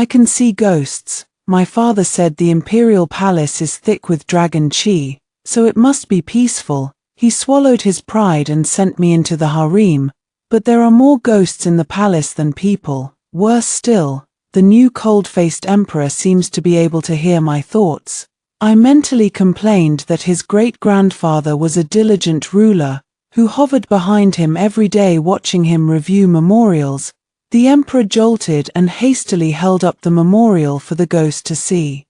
I can see ghosts. My father said the imperial palace is thick with dragon chi, so it must be peaceful. He swallowed his pride and sent me into the harem, but there are more ghosts in the palace than people. Worse still, the new cold-faced emperor seems to be able to hear my thoughts. I mentally complained that his great-grandfather was a diligent ruler, who hovered behind him every day watching him review memorials. The emperor jolted and hastily held up the memorial for the ghost to see.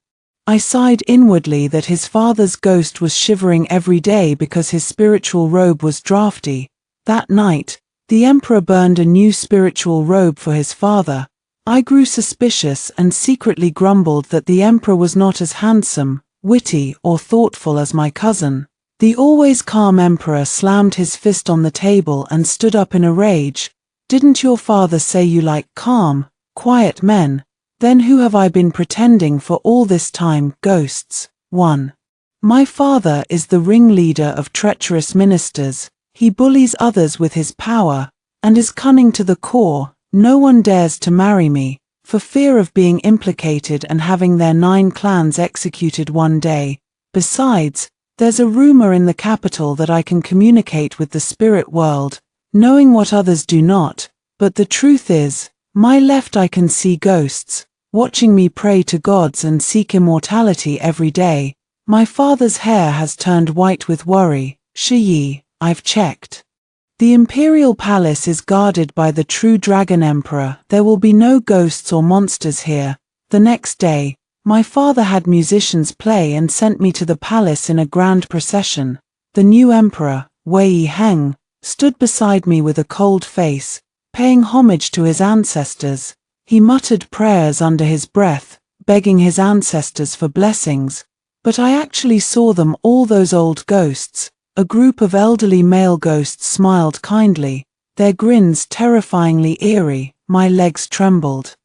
I sighed inwardly that his father's ghost was shivering every day because his spiritual robe was drafty. That night, the emperor burned a new spiritual robe for his father. I grew suspicious and secretly grumbled that the emperor was not as handsome, witty, or thoughtful as my cousin. The always calm emperor slammed his fist on the table and stood up in a rage. Didn't your father say you like calm, quiet men? Then who have I been pretending for all this time? Ghosts. 1. My father is the ringleader of treacherous ministers. He bullies others with his power, and is cunning to the core. No one dares to marry me, for fear of being implicated and having their 9 clans executed one day. Besides, there's a rumor in the capital that I can communicate with the spirit world, knowing what others do not. But the truth is, my left eye can see ghosts, watching me pray to gods and seek immortality every day. My father's hair has turned white with worry. Shiyi, I've checked. The imperial palace is guarded by the true dragon emperor. There will be no ghosts or monsters here. The next day, my father had musicians play and sent me to the palace in a grand procession. The new emperor, Wei Heng, stood beside me with a cold face, paying homage to his ancestors. He muttered prayers under his breath, begging his ancestors for blessings. But I actually saw them, all those old ghosts. A group of elderly male ghosts smiled kindly, their grins terrifyingly eerie. My legs trembled,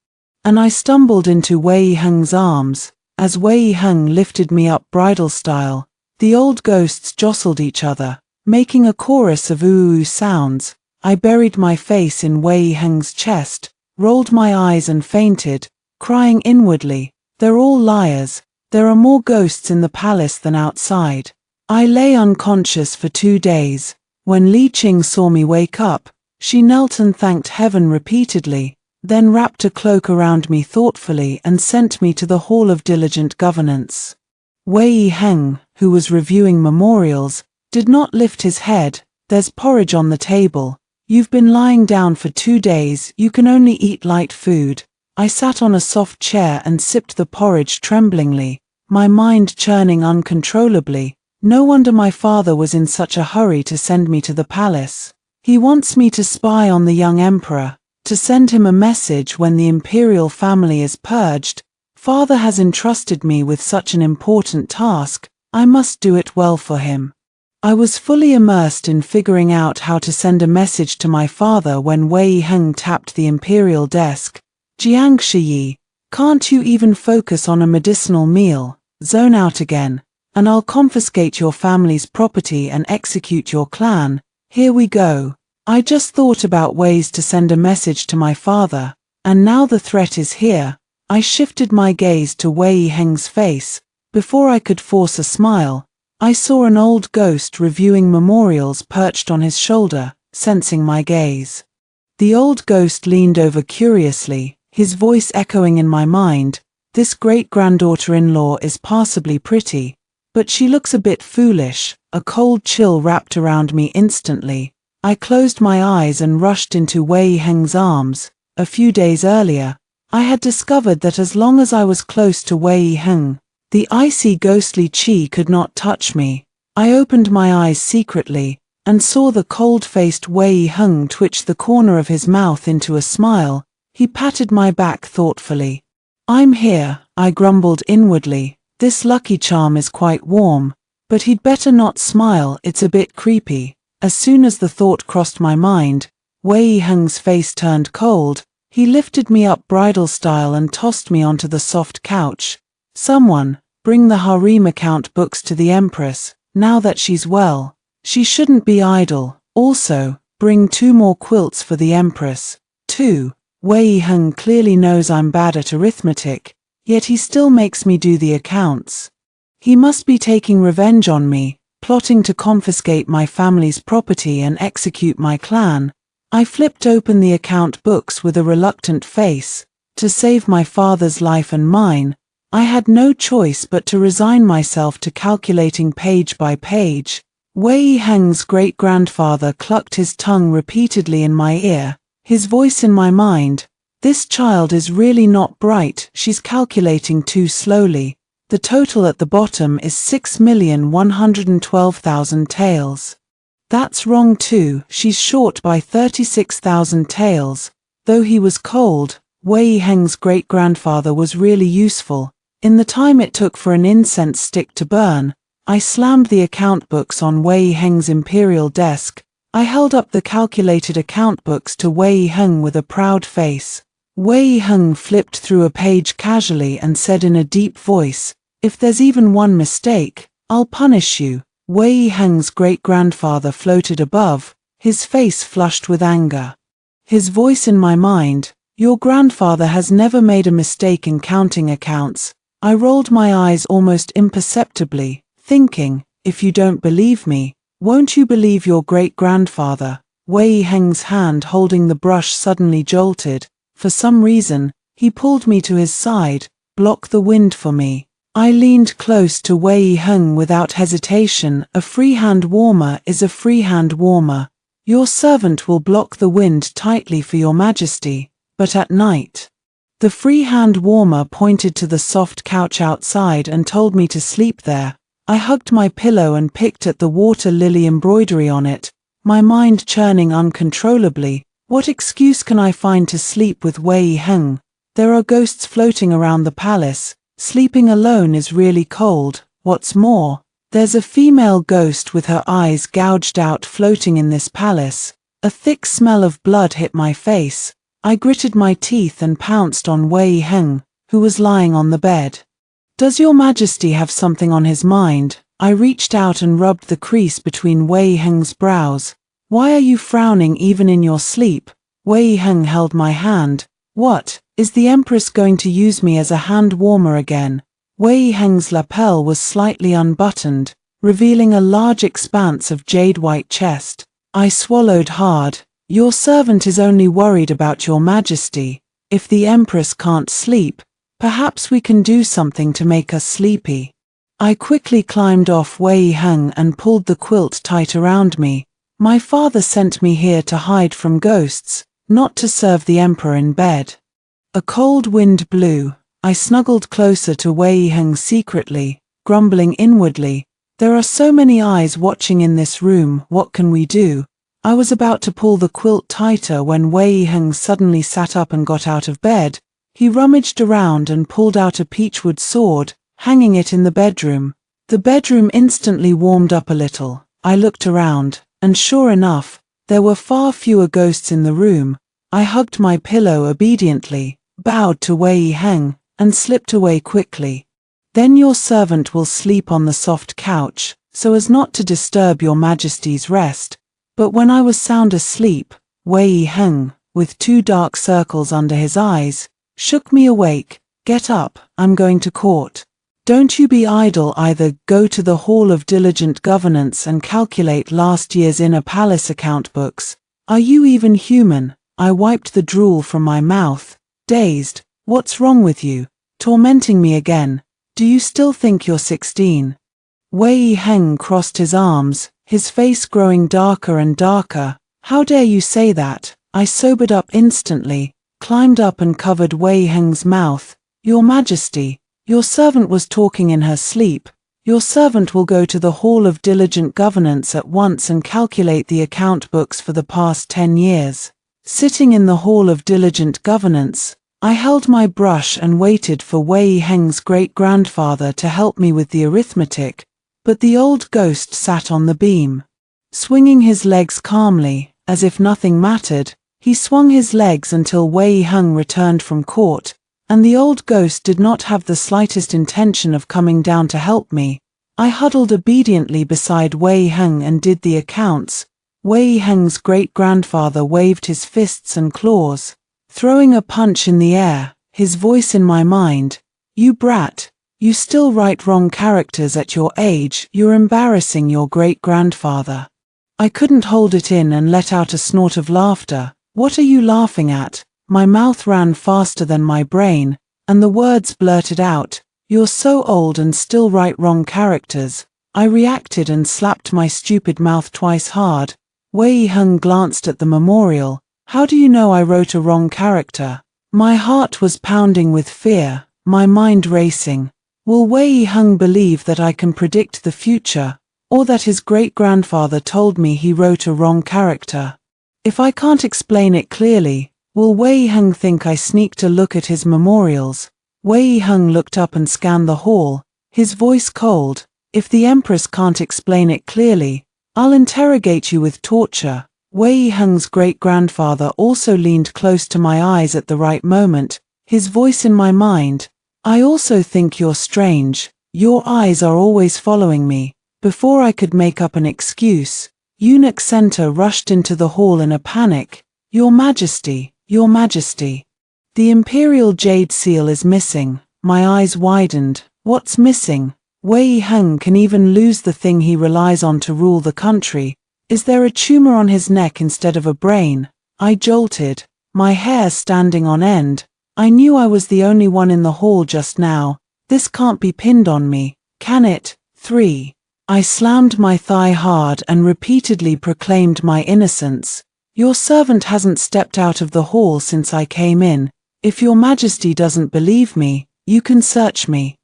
and I stumbled into Wei Heng's arms. As Wei Heng lifted me up bridal style, the old ghosts jostled each other, making a chorus of ooh sounds. I buried my face in Wei Heng's chest, rolled my eyes and fainted, crying inwardly, "They're all liars. There are more ghosts in the palace than outside." I lay unconscious for 2 days. When Li Qing saw me wake up, she knelt and thanked heaven repeatedly, then wrapped a cloak around me thoughtfully and sent me to the Hall of Diligent Governance. Wei Heng, who was reviewing memorials, did not lift his head. "There's porridge on the table. You've been lying down for 2 days, you can only eat light food." I sat on a soft chair and sipped the porridge tremblingly, my mind churning uncontrollably. No wonder my father was in such a hurry to send me to the palace. He wants me to spy on the young emperor, to send him a message when the imperial family is purged. Father has entrusted me with such an important task, I must do it well for him. I was fully immersed in figuring out how to send a message to my father when Wei Heng tapped the imperial desk. "Jiang Shiyi, can't you even focus on a medicinal meal? Zone out again, and I'll confiscate your family's property and execute your clan. Here we go." I just thought about ways to send a message to my father, and now the threat is here. I shifted my gaze to Wei Heng's face. Before I could force a smile, I saw an old ghost reviewing memorials perched on his shoulder, sensing my gaze. The old ghost leaned over curiously, his voice echoing in my mind. "This great-granddaughter-in-law is passably pretty, but she looks a bit foolish." A cold chill wrapped around me instantly. I closed my eyes and rushed into Wei Heng's arms. A few days earlier, I had discovered that as long as I was close to Wei Heng, the icy ghostly chi could not touch me. I opened my eyes secretly, and saw the cold-faced Wei Heng twitch the corner of his mouth into a smile. He patted my back thoughtfully. "I'm here," I grumbled inwardly. This Lucky Charm is quite warm, but he'd better not smile, it's a bit creepy. As soon as the thought crossed my mind, Wei Heng's face turned cold. He lifted me up bridal style and tossed me onto the soft couch. "Someone, bring the harem account books to the Empress, now that she's well. She shouldn't be idle. Also, bring 2 more quilts for the Empress." 2. Wei Heng clearly knows I'm bad at arithmetic, yet he still makes me do the accounts. He must be taking revenge on me, plotting to confiscate my family's property and execute my plan. I flipped open the account books with a reluctant face. To save my father's life and mine, I had no choice but to resign myself to calculating page by page. Wei Heng's great-grandfather clucked his tongue repeatedly in my ear, his voice in my mind. This child is really not bright, she's calculating too slowly. The total at the bottom is 6,112,000 taels. That's wrong too, she's short by 36,000 taels. Though he was cold, Wei Heng's great-grandfather was really useful. In the time it took for an incense stick to burn, I slammed the account books on Wei Heng's imperial desk. I held up the calculated account books to Wei Heng with a proud face. Wei Heng flipped through a page casually and said in a deep voice, "If there's even one mistake, I'll punish you." Wei Heng's great-grandfather floated above, his face flushed with anger. His voice in my mind, "Your grandfather has never made a mistake in counting accounts." I rolled my eyes almost imperceptibly, thinking, if you don't believe me, won't you believe your great-grandfather? Wei Heng's hand holding the brush suddenly jolted. For some reason, he pulled me to his side. "Block the wind for me." I leaned close to Wei Heng without hesitation. "A free-hand warmer is a free-hand warmer. Your servant will block the wind tightly for your majesty, but at night." The free-hand warmer pointed to the soft couch outside and told me to sleep there. I hugged my pillow and picked at the water lily embroidery on it, my mind churning uncontrollably. What excuse can I find to sleep with Wei Heng? There are ghosts floating around the palace. Sleeping alone is really cold. What's more, there's a female ghost with her eyes gouged out floating in this palace. A thick smell of blood hit my face. I gritted my teeth and pounced on Wei Heng, who was lying on the bed. "Does your majesty have something on his mind?" I reached out and rubbed the crease between Wei Heng's brows. "Why are you frowning even in your sleep?" Wei Heng held my hand. "What, is the Empress going to use me as a hand warmer again?" Wei Heng's lapel was slightly unbuttoned, revealing a large expanse of jade-white chest. I swallowed hard. "Your servant is only worried about your majesty. If the Empress can't sleep, perhaps we can do something to make us sleepy." I quickly climbed off Wei Heng and pulled the quilt tight around me. My father sent me here to hide from ghosts, not to serve the Emperor in bed. A cold wind blew. I snuggled closer to Wei Heng secretly, grumbling inwardly, "There are so many eyes watching in this room, what can we do?" I was about to pull the quilt tighter when Wei Heng suddenly sat up and got out of bed. He rummaged around and pulled out a peachwood sword, hanging it in the bedroom. The bedroom instantly warmed up a little. I looked around, and sure enough, there were far fewer ghosts in the room. I hugged my pillow obediently, bowed to Wei Heng, and slipped away quickly. "Then your servant will sleep on the soft couch, so as not to disturb your majesty's rest." But when I was sound asleep, Wei Heng, with 2 dark circles under his eyes, shook me awake. "Get up, I'm going to court." "Don't you be idle either, go to the Hall of Diligent Governance and calculate last year's inner palace account books. Are you even human?" I wiped the drool from my mouth, dazed. "What's wrong with you? Tormenting me again? Do you still think you're 16? Wei Heng crossed his arms, his face growing darker and darker. "How dare you say that?" I sobered up instantly, climbed up and covered Wei Heng's mouth. "Your Majesty, your servant was talking in her sleep. Your servant will go to the Hall of Diligent Governance at once and calculate the account books for the past 10 years. Sitting in the Hall of Diligent Governance, I held my brush and waited for Wei Heng's great-grandfather to help me with the arithmetic. But the old ghost sat on the beam, swinging his legs calmly, as if nothing mattered. He swung his legs until Wei Heng returned from court, and the old ghost did not have the slightest intention of coming down to help me. I huddled obediently beside Wei Heng and did the accounts. Wei Heng's great-grandfather waved his fists and claws. throwing a punch in the air, his voice in my mind. You brat, you still write wrong characters at your age, you're embarrassing your great-grandfather. I couldn't hold it in and let out a snort of laughter. What are you laughing at? My mouth ran faster than my brain, and the words blurted out, you're so old and still write wrong characters. I reacted and slapped my stupid mouth twice hard. Wei Hung glanced at the memorial. How do you know I wrote a wrong character? My heart was pounding with fear, my mind racing. Will Wei Hung believe that I can predict the future, or that his great-grandfather told me he wrote a wrong character? If I can't explain it clearly, will Wei Hung think I sneaked a look at his memorials? Wei Hung looked up and scanned the hall, his voice cold. If the Empress can't explain it clearly, I'll interrogate you with torture. Wei Hung's great-grandfather also leaned close to my eyes at the right moment, his voice in my mind. I also think you're strange. Your eyes are always following me. Before I could make up an excuse, Eunuch Center rushed into the hall in a panic. Your Majesty, Your Majesty. The Imperial Jade Seal is missing. My eyes widened. What's missing? Wei Hung can even lose the thing he relies on to rule the country. Is there a tumor on his neck instead of a brain? I jolted, my hair standing on end. I knew I was the only one in the hall just now. This can't be pinned on me, can it? 3. I slammed my thigh hard and repeatedly proclaimed my innocence. Your servant hasn't stepped out of the hall since I came in. If Your Majesty doesn't believe me, you can search me.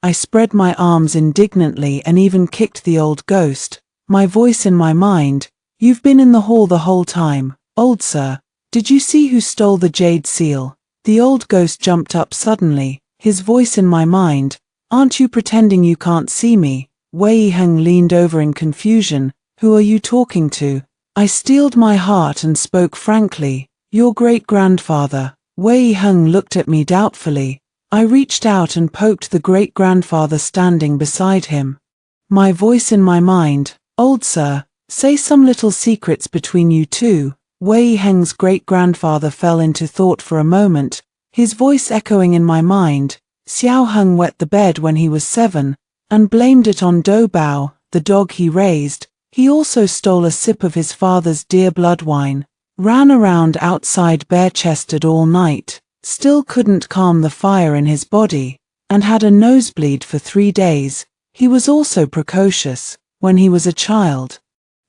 I spread my arms indignantly and even kicked the old ghost, my voice in my mind. You've been in the hall the whole time, old sir. Did you see who stole the Jade Seal? The old ghost jumped up suddenly, his voice in my mind. Aren't you pretending you can't see me? Wei Hung leaned over in confusion. Who are you talking to? I steeled my heart and spoke frankly. Your great-grandfather. Wei Hung looked at me doubtfully. I reached out and poked the great-grandfather standing beside him. My voice in my mind. Old sir, say some little secrets between you two. Wei Hung's great-grandfather fell into thought for a moment, his voice echoing in my mind. Xiao Hung wet the bed when he was 7, and blamed it on Do Bao, the dog he raised. He also stole a sip of his father's dear blood wine, ran around outside bare-chested all night, still couldn't calm the fire in his body, and had a nosebleed for 3 days. He was also precocious when he was a child.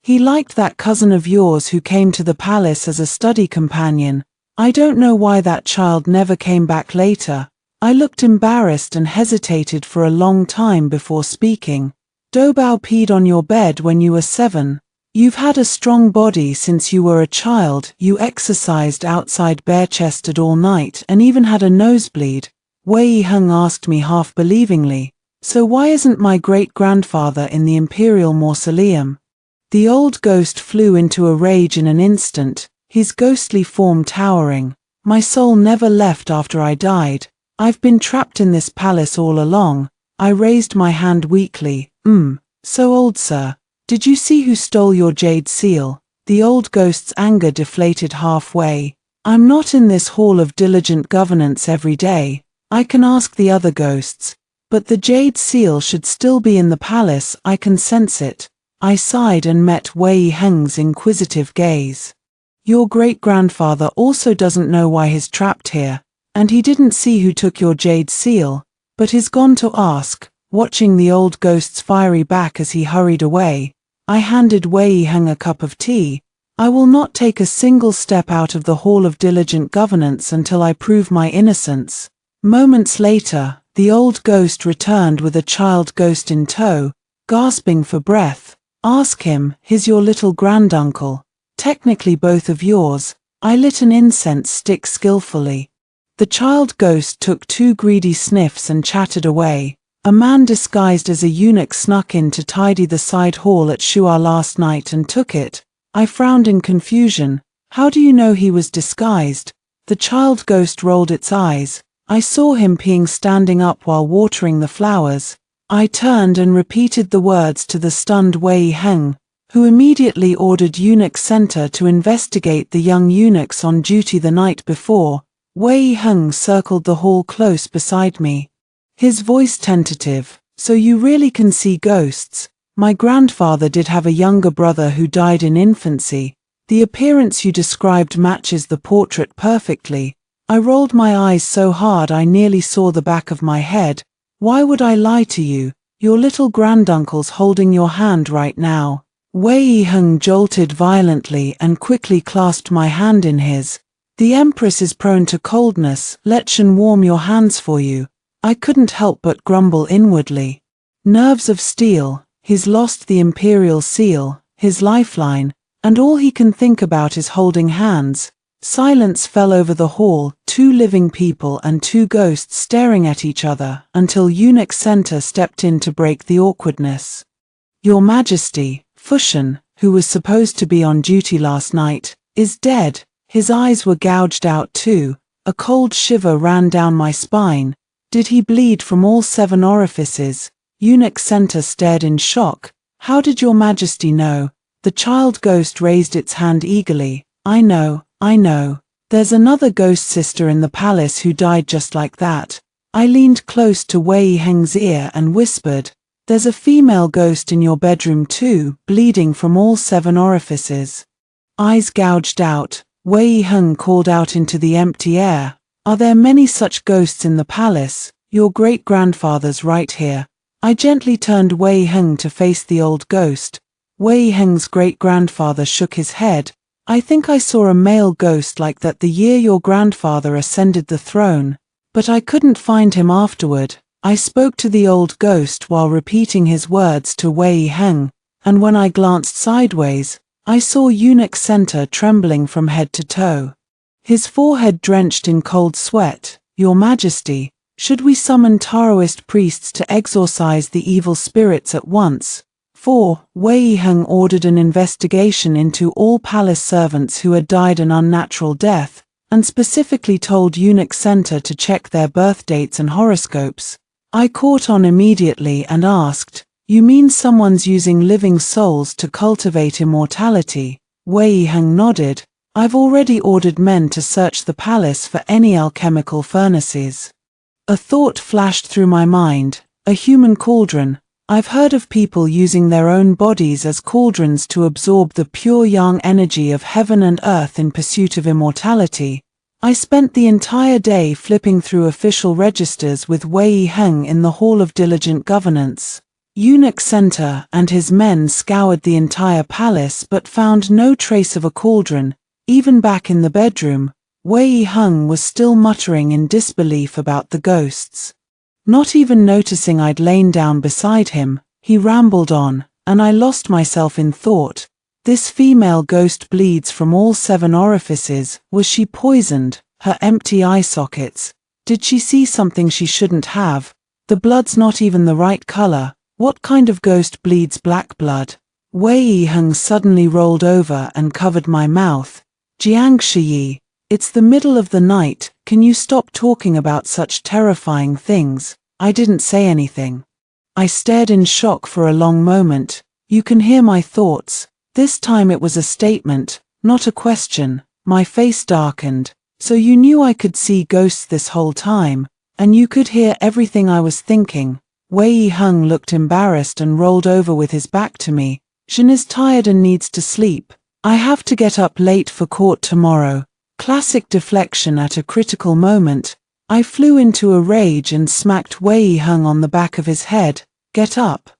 He liked that cousin of yours who came to the palace as a study companion. I don't know why that child never came back later. I looked embarrassed and hesitated for a long time before speaking. Do Bao peed on your bed when you were 7. You've had a strong body since you were a child. You exercised outside bare-chested all night and even had a nosebleed. Wei Hung asked me half believingly. So why isn't my great-grandfather in the Imperial Mausoleum? The old ghost flew into a rage in an instant, his ghostly form towering. My soul never left after I died. I've been trapped in this palace all along. I raised my hand weakly. So old sir, did you see who stole your Jade Seal? The old ghost's anger deflated halfway. I'm not in this hall of diligent governance every day. I can ask the other ghosts. But the Jade Seal should still be in the palace. I can sense it. I sighed and met Wei Hung's inquisitive gaze. Your great-grandfather also doesn't know why he's trapped here, and he didn't see who took your Jade Seal, but he's gone to ask. Watching the old ghost's fiery back as he hurried away, I handed Wei Hung a cup of tea. I will not take a single step out of the hall of diligent governance until I prove my innocence. Moments later, the old ghost returned with a child ghost in tow, gasping for breath. Ask him, he's your little granduncle. Technically both of yours. I lit an incense stick skillfully. The child ghost took 2 greedy sniffs and chattered away. A man disguised as a eunuch snuck in to tidy the side hall at Shua last night and took it. I frowned in confusion. How do you know he was disguised? The child ghost rolled its eyes. I saw him peeing standing up while watering the flowers. I turned and repeated the words to the stunned Wei Hung, who immediately ordered Eunuch Center to investigate the young eunuchs on duty the night before. Wei Heng circled the hall close beside me. His voice tentative. So you really can see ghosts? My grandfather did have a younger brother who died in infancy. The appearance you described matches the portrait perfectly. I rolled my eyes so hard I nearly saw the back of my head. Why would I lie to you? Your little granduncle's holding your hand right now. Wei Heng jolted violently and quickly clasped my hand in his. The Empress is prone to coldness, let Shen warm your hands for you. I couldn't help but grumble inwardly. Nerves of steel, he's lost the imperial seal, his lifeline, and all he can think about is holding hands. Silence fell over the hall, two living people and two ghosts staring at each other, until Eunuch Center stepped in to break the awkwardness. Your Majesty, Fushen, who was supposed to be on duty last night, is dead. His eyes were gouged out too. A cold shiver ran down my spine. Did he bleed from all 7 orifices? Eunuch Center stared in shock. How did your Majesty know? The child ghost raised its hand eagerly. I know. There's another ghost sister in the palace who died just like that. I leaned close to Wei Heng's ear and whispered, there's a female ghost in your bedroom too, bleeding from all 7 orifices. Eyes gouged out, Wei Heng called out into the empty air. Are there many such ghosts in the palace? Your great-grandfather's right here. I gently turned Wei Heng to face the old ghost. Wei Heng's great-grandfather shook his head. I think I saw a male ghost like that the year your grandfather ascended the throne, but I couldn't find him afterward. I spoke to the old ghost while repeating his words to Wei Heng, and when I glanced sideways, I saw Eunuch Center trembling from head to toe. His forehead drenched in cold sweat. Your Majesty, should we summon Taoist priests to exorcise the evil spirits at once? 4. Wei Heng ordered an investigation into all palace servants who had died an unnatural death, and specifically told Eunuch Center to check their birth dates and horoscopes. I caught on immediately and asked, you mean someone's using living souls to cultivate immortality? Wei Heng nodded. I've already ordered men to search the palace for any alchemical furnaces. A thought flashed through my mind, a human cauldron. I've heard of people using their own bodies as cauldrons to absorb the pure yang energy of heaven and earth in pursuit of immortality. I spent the entire day flipping through official registers with Wei Heng in the Hall of Diligent Governance. Eunuch Center and his men scoured the entire palace but found no trace of a cauldron. Even back in the bedroom, Wei Heng was still muttering in disbelief about the ghosts. Not even noticing I'd lain down beside him, he rambled on, and I lost myself in thought. This female ghost bleeds from all 7 orifices. Was she poisoned? Her empty eye sockets. Did she see something she shouldn't have? The blood's not even the right color. What kind of ghost bleeds black blood? Wei Heng suddenly rolled over and covered my mouth. Jiang Shiyi, it's the middle of the night, can you stop talking about such terrifying things? I didn't say anything. I stared in shock for a long moment. You can hear my thoughts. This time it was a statement, not a question. My face darkened. So you knew I could see ghosts this whole time, and you could hear everything I was thinking. Wei Heng looked embarrassed and rolled over with his back to me. Shen is tired and needs to sleep. I have to get up late for court tomorrow. Classic deflection at a critical moment. I flew into a rage and smacked Wei Heng on the back of his head. Get up.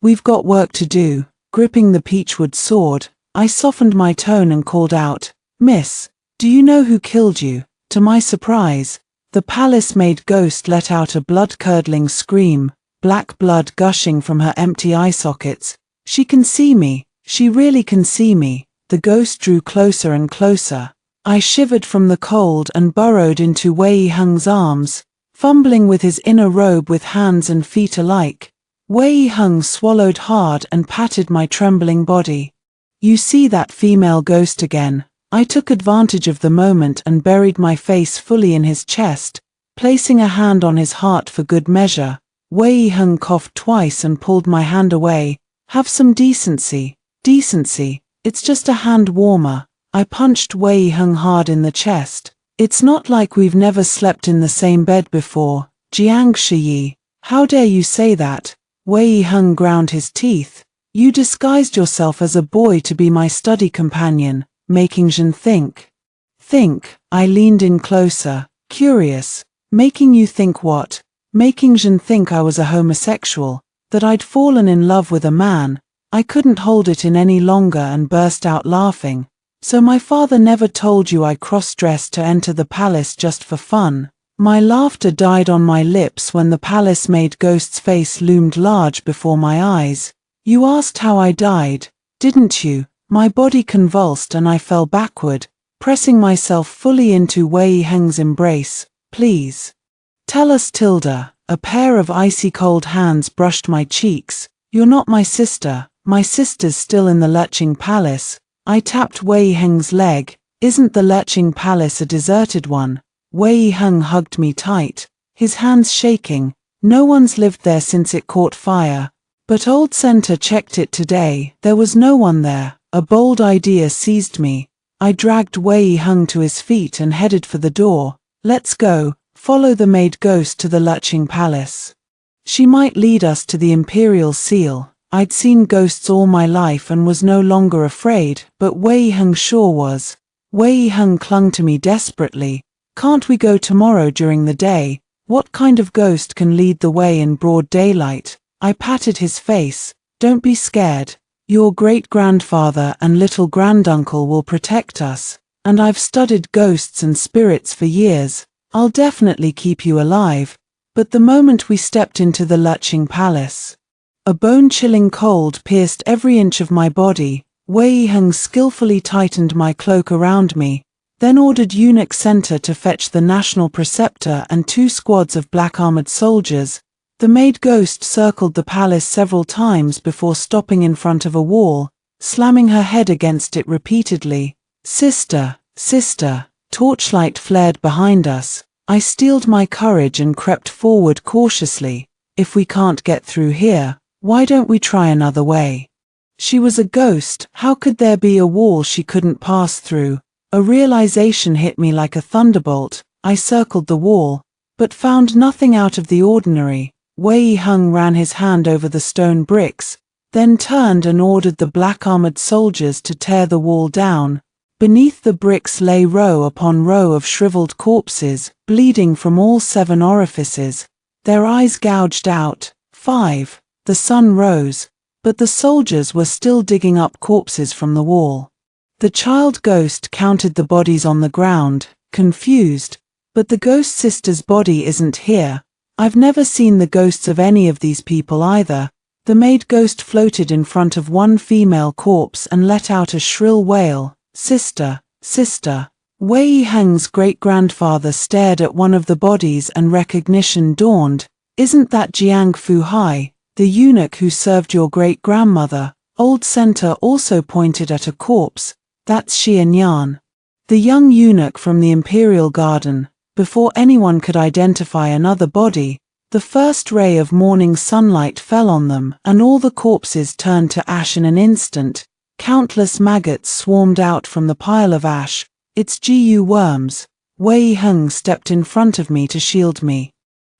We've got work to do. Gripping the peachwood sword, I softened my tone and called out, Miss, do you know who killed you? To my surprise, the palace-maid ghost let out a blood-curdling scream, black blood gushing from her empty eye sockets. She can see me. She really can see me. The ghost drew closer and closer. I shivered from the cold and burrowed into Wei Heng's arms, fumbling with his inner robe with hands and feet alike. Wei Heng swallowed hard and patted my trembling body. You see that female ghost again? I took advantage of the moment and buried my face fully in his chest, placing a hand on his heart for good measure. Wei Heng coughed twice and pulled my hand away. Have some decency. Decency. It's just a hand warmer. I punched Wei Heng hard in the chest. It's not like we've never slept in the same bed before, Jiang Shiyi. How dare you say that? Wei Heng ground his teeth. You disguised yourself as a boy to be my study companion, making Zhen think. Think, I leaned in closer, curious. Making you think what? Making Zhen think I was a homosexual, that I'd fallen in love with a man. I couldn't hold it in any longer and burst out laughing. So my father never told you I cross-dressed to enter the palace just for fun? My laughter died on my lips when the palace-made ghost's face loomed large before my eyes. You asked how I died, didn't you? My body convulsed and I fell backward, pressing myself fully into Wei Heng's embrace. Please. Tell us, Tilda. A pair of icy cold hands brushed my cheeks. You're not my sister. My sister's still in the Lecheng Palace. I tapped Wei Heng's leg. Isn't the Lecheng Palace a deserted one? Wei Heng hugged me tight, his hands shaking. No one's lived there since it caught fire. But old Center checked it today. There was no one there. A bold idea seized me. I dragged Wei Heng to his feet and headed for the door. Let's go. Follow the maid ghost to the Lecheng Palace. She might lead us to the Imperial Seal. I'd seen ghosts all my life and was no longer afraid, but Wei Heng sure was. Wei Heng clung to me desperately. Can't we go tomorrow during the day? What kind of ghost can lead the way in broad daylight? I patted his face. Don't be scared. Your great-grandfather and little granduncle will protect us. And I've studied ghosts and spirits for years. I'll definitely keep you alive. But the moment we stepped into the Lecheng Palace, a bone-chilling cold pierced every inch of my body. Wei Heng skillfully tightened my cloak around me, then ordered Eunuch Center to fetch the National Preceptor and 2 squads of black-armored soldiers. The maid ghost circled the palace several times before stopping in front of a wall, slamming her head against it repeatedly. Sister, sister. Torchlight flared behind us. I steeled my courage and crept forward cautiously. If we can't get through here, why don't we try another way? She was a ghost. How could there be a wall she couldn't pass through? A realization hit me like a thunderbolt. I circled the wall, but found nothing out of the ordinary. Wei Heng ran his hand over the stone bricks, then turned and ordered the black-armored soldiers to tear the wall down. Beneath the bricks lay row upon row of shriveled corpses, bleeding from all 7 orifices, their eyes gouged out. 5. The sun rose, but the soldiers were still digging up corpses from the wall. The child ghost counted the bodies on the ground, confused. But the ghost sister's body isn't here. I've never seen the ghosts of any of these people either. The maid ghost floated in front of one female corpse and let out a shrill wail. Sister, sister. Wei Heng's great-grandfather stared at one of the bodies and recognition dawned. Isn't that Jiang Fuhai, the eunuch who served your great-grandmother? Old Center also pointed at a corpse. That's Xian Yan, the young eunuch from the Imperial Garden. Before anyone could identify another body, the first ray of morning sunlight fell on them and all the corpses turned to ash in an instant. Countless maggots swarmed out from the pile of ash. It's GU worms. Wei Heng stepped in front of me to shield me.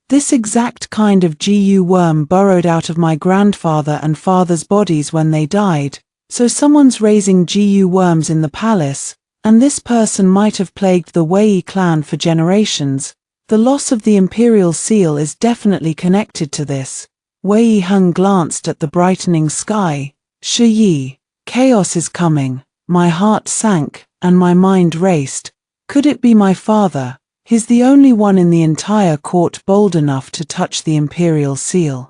This exact kind of GU worm burrowed out of my grandfather and father's bodies when they died. So someone's raising GU worms in the palace, and this person might have plagued the Wei clan for generations. The loss of the Imperial Seal is definitely connected to this. Wei Heng glanced at the brightening sky. Shiyi. Chaos is coming. My heart sank, and my mind raced. Could it be my father? He's the only one in the entire court bold enough to touch the Imperial Seal.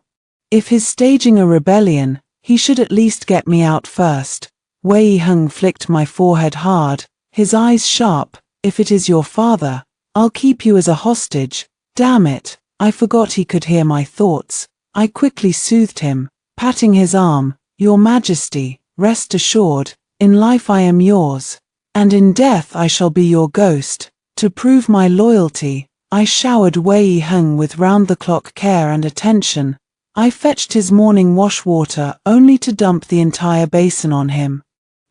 If he's staging a rebellion, he should at least get me out first. Wei Heng flicked my forehead hard, his eyes sharp. If it is your father, I'll keep you as a hostage. Damn it, I forgot he could hear my thoughts. I quickly soothed him, patting his arm. Your Majesty, rest assured, in life I am yours, and in death I shall be your ghost. To prove my loyalty, I showered Wei Heng with round-the-clock care and attention. I fetched his morning wash water only to dump the entire basin on him,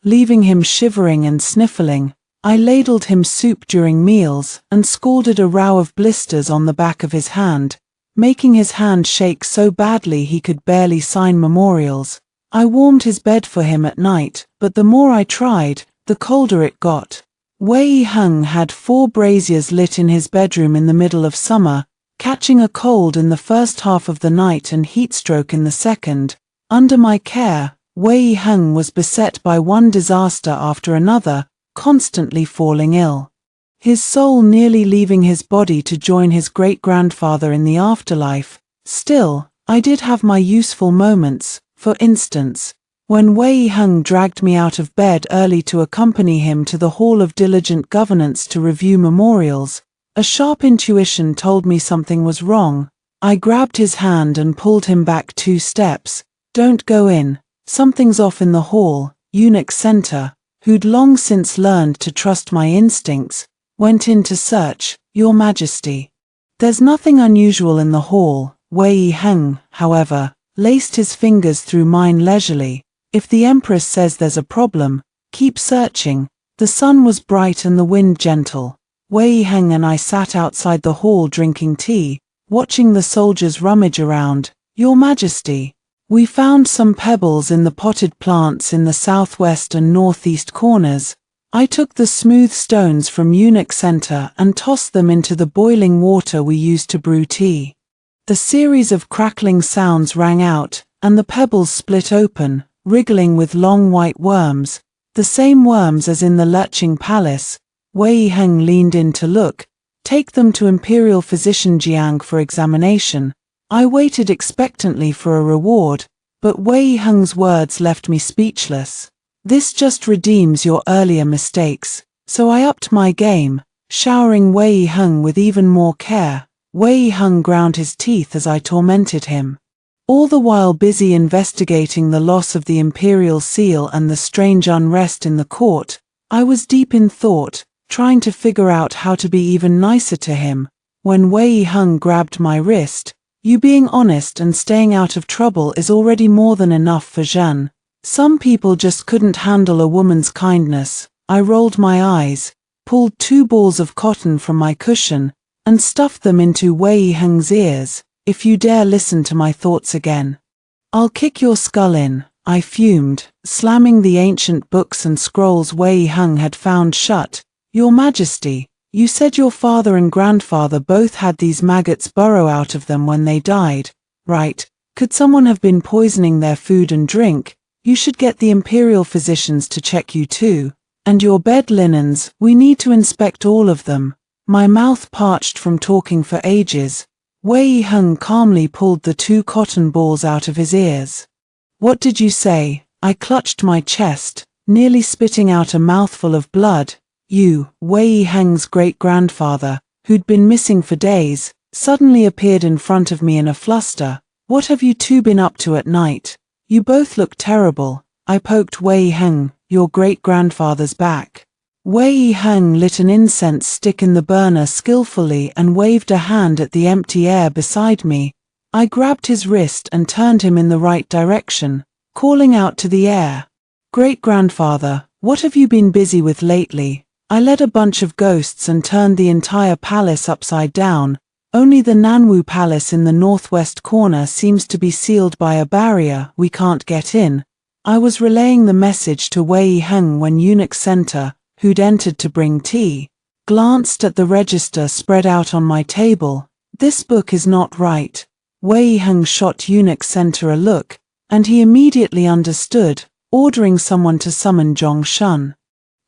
leaving him shivering and sniffling. I ladled him soup during meals and scalded a row of blisters on the back of his hand, making his hand shake so badly he could barely sign memorials. I warmed his bed for him at night, but the more I tried, the colder it got. Wei Hung had 4 braziers lit in his bedroom in the middle of summer, catching a cold in the first half of the night and heatstroke in the second. Under my care, Wei Hung was beset by one disaster after another, constantly falling ill. His soul nearly leaving his body to join his great-grandfather in the afterlife. Still, I did have my useful moments. For instance, when Wei Hung dragged me out of bed early to accompany him to the Hall of Diligent Governance to review memorials, a sharp intuition told me something was wrong. I grabbed his hand and pulled him back 2 steps. "Don't go in. Something's off in the hall." Eunuch Center, who'd long since learned to trust my instincts, went in to search. "Your Majesty." "There's nothing unusual in the hall." Wei Hung, however, laced his fingers through mine leisurely. "If the Empress says there's a problem, keep searching." The sun was bright and the wind gentle. Wei Hung and I sat outside the hall drinking tea, watching the soldiers rummage around. "Your Majesty, we found some pebbles in the potted plants in the southwest and northeast corners." I took the smooth stones from Eunuch Center and tossed them into the boiling water we used to brew tea. The series of crackling sounds rang out, and the pebbles split open, wriggling with long white worms, the same worms as in the lurching palace. Wei Hung leaned in to look. "Take them to Imperial Physician Jiang for examination." I waited expectantly for a reward, but Wei Hung's words left me speechless. "This just redeems your earlier mistakes." So I upped my game, showering Wei Hung with even more care. Wei Hung ground his teeth as I tormented him, all the while busy investigating the loss of the imperial seal and the strange unrest in the court. I was deep in thought, trying to figure out how to be even nicer to him, when Wei Hung grabbed my wrist. "You being honest and staying out of trouble is already more than enough for Zhan. Some people just couldn't handle a woman's kindness." I rolled my eyes, pulled 2 balls of cotton from my cushion, and stuffed them into Wei Hung's ears. "If you dare listen to my thoughts again, I'll kick your skull in," I fumed, slamming the ancient books and scrolls Wei Hung had found shut. "Your Majesty, you said your father and grandfather both had these maggots burrow out of them when they died, right? Could someone have been poisoning their food and drink? You should get the imperial physicians to check you too. And your bed linens, we need to inspect all of them." My mouth parched from talking for ages. Wei Hung calmly pulled the 2 cotton balls out of his ears. "What did you say?" I clutched my chest, nearly spitting out a mouthful of blood. "You." Wei Hung's great-grandfather, who'd been missing for days, suddenly appeared in front of me in a fluster. "What have you 2 been up to at night? You both look terrible." I poked Wei Hung. "Your great-grandfather's back." Wei Hung lit an incense stick in the burner skillfully and waved a hand at the empty air beside me. I grabbed his wrist and turned him in the right direction, calling out to the air. "Great-grandfather, what have you been busy with lately?" I led a bunch of ghosts and turned the entire palace upside down. Only the Nanwu Palace in the northwest corner seems to be sealed by a barrier. We can't get in. I was relaying the message to Wei Hung when Eunuch Center, who'd entered to bring tea, glanced at the register spread out on my table. "This book is not right." Wei Hung shot Eunuch Center a look, and he immediately understood, ordering someone to summon Zhong Shun,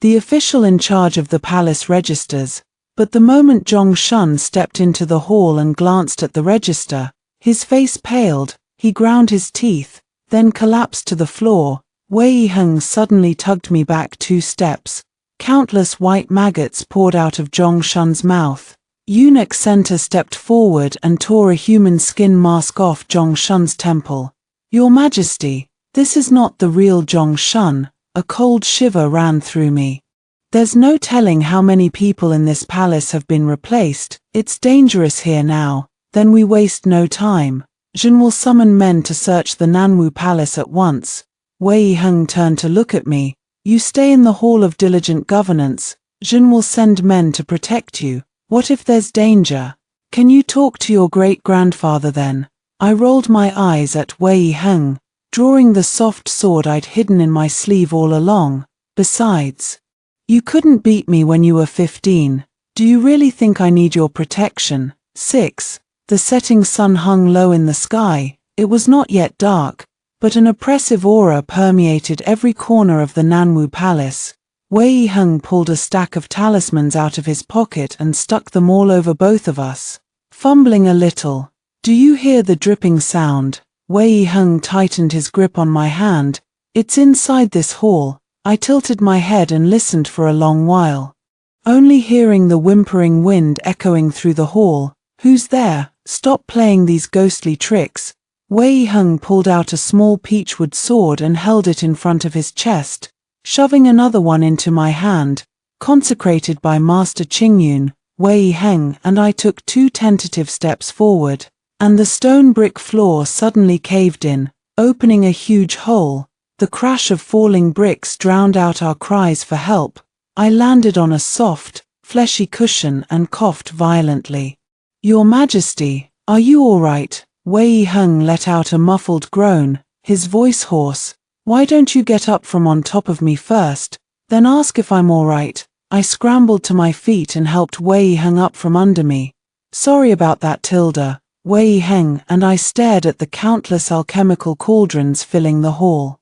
the official in charge of the palace registers. But the moment Zhong Shun stepped into the hall and glanced at the register, his face paled, he ground his teeth, then collapsed to the floor. Wei Hung suddenly tugged me back 2 steps. Countless white maggots poured out of Zhong Shun's mouth. Eunuch Center stepped forward and tore a human skin mask off Zhong Shun's temple. "Your Majesty, this is not the real Zhong Shun." A cold shiver ran through me. "There's no telling how many people in this palace have been replaced. It's dangerous here now." "Then we waste no time. Zhen will summon men to search the Nanwu Palace at once." Wei Hung turned to look at me. "You stay in the Hall of Diligent Governance. Jin will send men to protect you. What if there's danger? Can you talk to your great-grandfather then? I rolled my eyes at Wei Heng, drawing the soft sword I'd hidden in my sleeve all along. Besides, you couldn't beat me when you were 15. Do you really think I need your protection? 6. The setting sun hung low in the sky. It was not yet dark, but an oppressive aura permeated every corner of the Nanwu Palace. Wei Heng pulled a stack of talismans out of his pocket and stuck them all over both of us. Fumbling a little, "Do you hear the dripping sound?" Wei Heng tightened his grip on my hand. "It's inside this hall." I tilted my head and listened for a long while, only hearing the whimpering wind echoing through the hall. "Who's there? Stop playing these ghostly tricks." Wei Heng pulled out a small peachwood sword and held it in front of his chest, shoving another one into my hand. Consecrated by Master Qingyun, Wei Heng and I took 2 tentative steps forward, and the stone brick floor suddenly caved in, opening a huge hole. The crash of falling bricks drowned out our cries for help. I landed on a soft, fleshy cushion and coughed violently. "Your Majesty, are you all right?" Wei Heng let out a muffled groan, his voice hoarse. "Why don't you get up from on top of me first, then ask if I'm all right?" I scrambled to my feet and helped Wei Heng up from under me. "Sorry about that, Tilda." Wei Heng and I stared at the countless alchemical cauldrons filling the hall,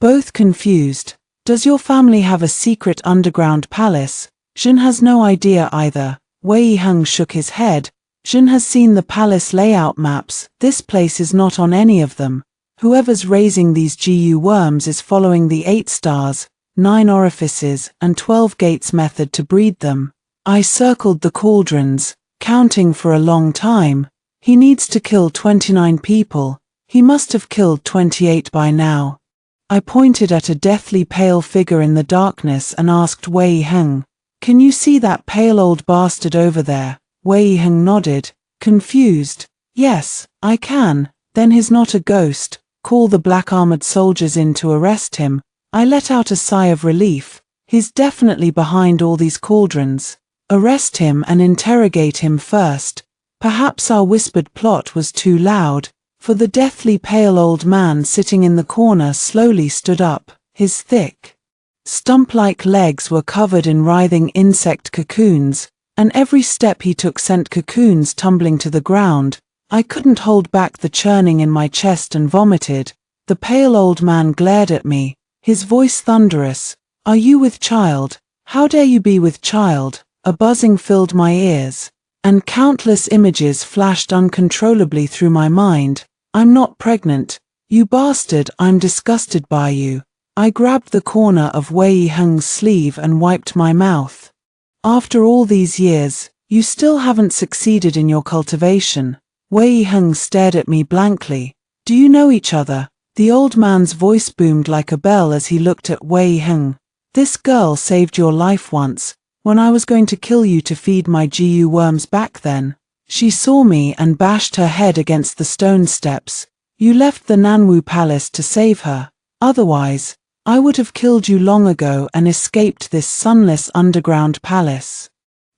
both confused. "Does your family have a secret underground palace?" Jin has no idea either. Wei Heng shook his head. "Jin has seen the palace layout maps. This place is not on any of them. Whoever's raising these GU worms is following the 8 stars, 9 orifices, and 12 gates method to breed them." I circled the cauldrons, counting for a long time. "He needs to kill 29 people. He must have killed 28 by now." I pointed at a deathly pale figure in the darkness and asked Wei Heng, "Can you see that pale old bastard over there?" Wei Heng nodded, confused. "Yes, I can." "Then he's not a ghost. Call the black armored soldiers in to arrest him." I let out a sigh of relief. "He's definitely behind all these cauldrons. Arrest him and interrogate him first." Perhaps our whispered plot was too loud, for the deathly pale old man sitting in the corner slowly stood up. His thick, stump-like legs were covered in writhing insect cocoons, and every step he took sent cocoons tumbling to the ground. I couldn't hold back the churning in my chest and vomited. The pale old man glared at me, his voice thunderous. "Are you with child? How dare you be with child?" A buzzing filled my ears, and countless images flashed uncontrollably through my mind. "I'm not pregnant. You bastard, I'm disgusted by you." I grabbed the corner of Wei Heng's sleeve and wiped my mouth. "After all these years, you still haven't succeeded in your cultivation." Wei Heng stared at me blankly. "Do you know each other?" The old man's voice boomed like a bell as he looked at Wei Heng. "This girl saved your life once, when I was going to kill you to feed my GU worms back then. She saw me and bashed her head against the stone steps. You left the Nanwu Palace to save her. Otherwise, I would have killed you long ago and escaped this sunless underground palace."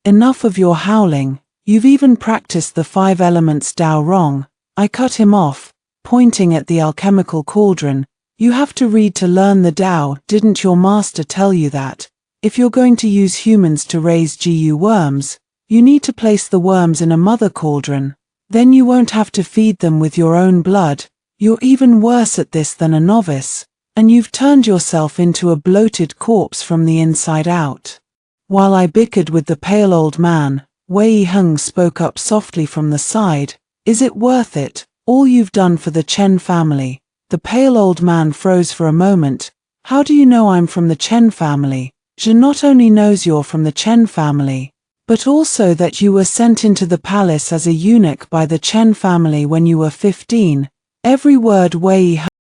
"Enough of your howling. You've even practiced the 5 elements Tao wrong." I cut him off, pointing at the alchemical cauldron. "You have to read to learn the Tao. Didn't your master tell you that? If you're going to use humans to raise GU worms, you need to place the worms in a mother cauldron. Then you won't have to feed them with your own blood. You're even worse at this than a novice, and you've turned yourself into a bloated corpse from the inside out." While I bickered with the pale old man, Wei Heng spoke up softly from the side. "Is it worth it, all you've done for the Chen family?" The pale old man froze for a moment. "How do you know I'm from the Chen family?" "Jin not only knows you're from the Chen family, but also that you were sent into the palace as a eunuch by the Chen family when you were 15. Every word Wei